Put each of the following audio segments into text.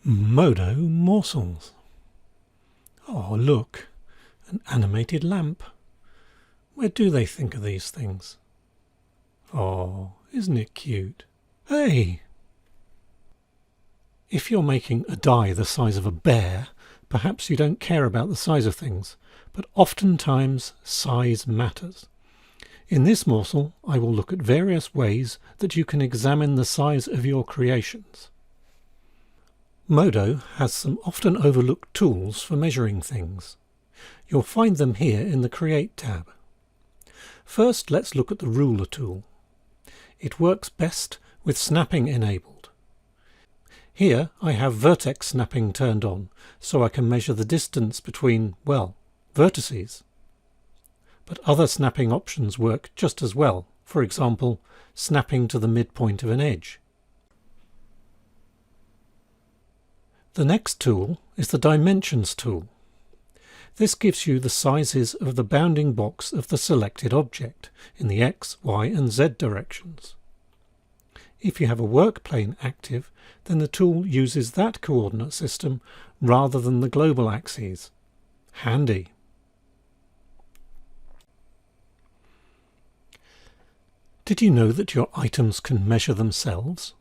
MODO morsels. Oh, look, an animated lamp. Where do they think of these things? Oh, isn't it cute? Hey! If you're making a die the size of a bear, perhaps you don't care about the size of things, but oftentimes size matters. In this morsel, I will look at various ways that you can examine the size of your creations. MODO has some often overlooked tools for measuring things. You'll find them here in the Create tab. First, let's look at the ruler tool. It works best with snapping enabled. Here I have vertex snapping turned on, so I can measure the distance between, well, vertices. But other snapping options work just as well, for example, snapping to the midpoint of an edge. The next tool is the Dimensions tool. This gives you the sizes of the bounding box of the selected object in the X, Y and Z directions. If you have a work plane active, then the tool uses that coordinate system rather than the global axes. Handy. Did you know that your items can measure themselves?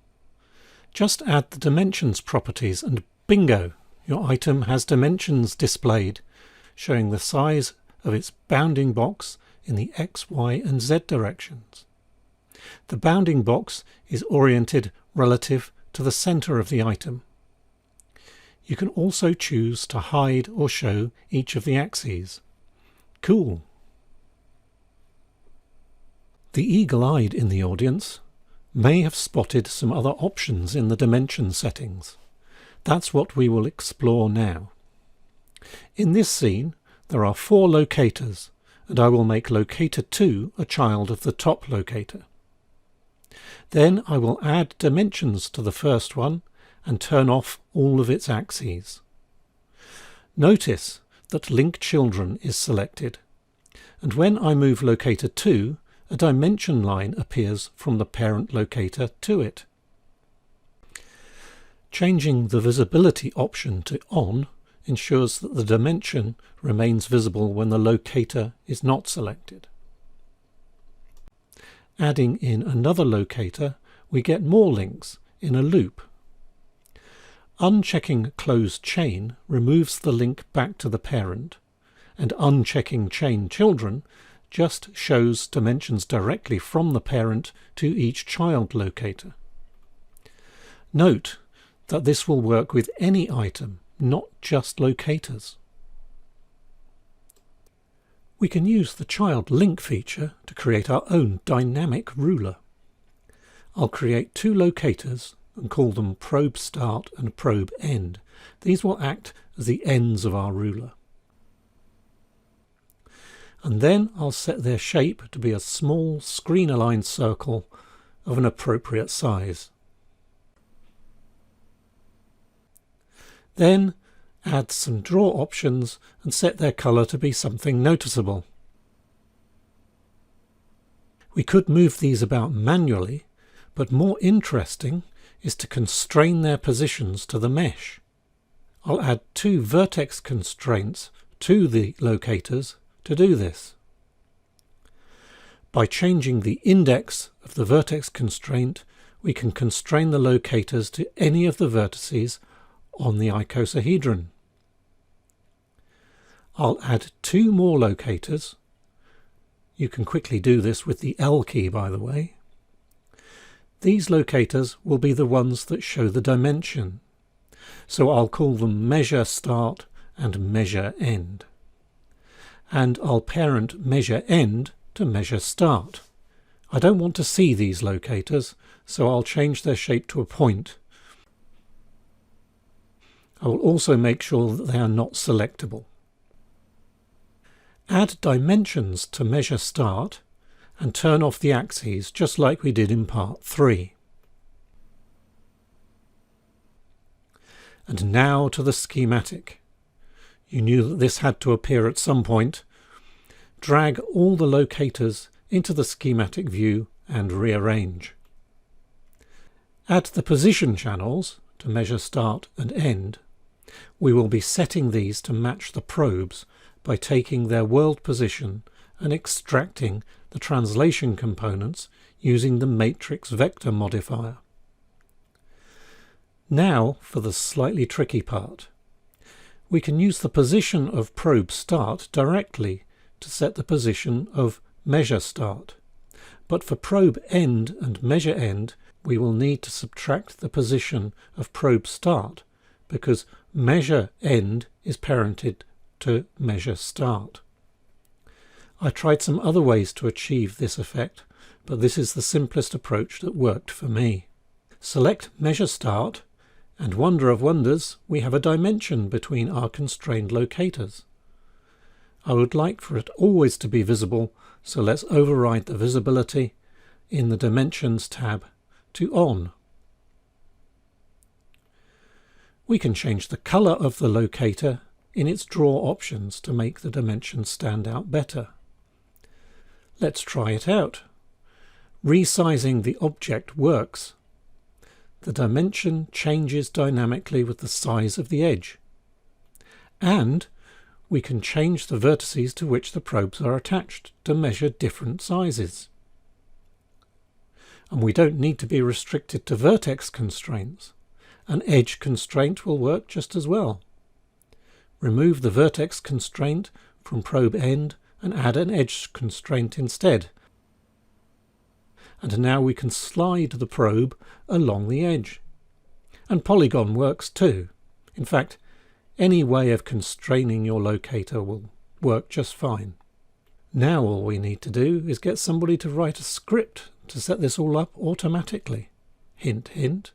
Just add the dimensions properties and bingo! Your item has dimensions displayed, showing the size of its bounding box in the X, Y and Z directions. The bounding box is oriented relative to the center of the item. You can also choose to hide or show each of the axes. Cool! The eagle-eyed in the audience may have spotted some other options in the dimension settings. That's what we will explore now. In this scene there are 4 locators, and I will make locator 2 a child of the top locator. Then I will add dimensions to the first one and turn off all of its axes. Notice that Link Children is selected, and when I move locator 2, a dimension line appears from the parent locator to it. Changing the visibility option to on ensures that the dimension remains visible when the locator is not selected. Adding in another locator, we get more links in a loop. Unchecking closed chain removes the link back to the parent, and unchecking chain children just shows dimensions directly from the parent to each child locator. Note that this will work with any item, not just locators. We can use the child link feature to create our own dynamic ruler. I'll create 2 locators and call them probe start and probe end. These will act as the ends of our ruler. And then I'll set their shape to be a small screen-aligned circle of an appropriate size. Then add some draw options and set their colour to be something noticeable. We could move these about manually, but more interesting is to constrain their positions to the mesh. I'll add 2 vertex constraints to the locators to do this. By changing the index of the vertex constraint, we can constrain the locators to any of the vertices on the icosahedron. I'll add 2 more locators. You can quickly do this with the L key, by the way. These locators will be the ones that show the dimension, so I'll call them measure start and measure end. And I'll parent measure end to measure start. I don't want to see these locators, so I'll change their shape to a point. I will also make sure that they are not selectable. Add dimensions to measure start and turn off the axes just like we did in part 3. And now to the schematic. You knew that this had to appear at some point. Drag all the locators into the schematic view and rearrange. Add the position channels to to measure start and end, we will be setting these to match the probes by taking their world position and extracting the translation components using the matrix vector modifier. Now for the slightly tricky part. We can use the position of probe start directly to set the position of measure start, but for probe end and measure end we will need to subtract the position of probe start because measure end is parented to measure start. I tried some other ways to achieve this effect, but this is the simplest approach that worked for me. Select measure start, and wonder of wonders, we have a dimension between our constrained locators. I would like for it always to be visible, so let's override the visibility in the Dimensions tab to on. We can change the colour of the locator in its draw options to make the dimensions stand out better. Let's try it out. Resizing the object works. The dimension changes dynamically with the size of the edge. And we can change the vertices to which the probes are attached to measure different sizes. And we don't need to be restricted to vertex constraints. An edge constraint will work just as well. Remove the vertex constraint from probe end and add an edge constraint instead. And now we can slide the probe along the edge. And polygon works too. In fact, any way of constraining your locator will work just fine. Now all we need to do is get somebody to write a script to set this all up automatically. Hint, hint.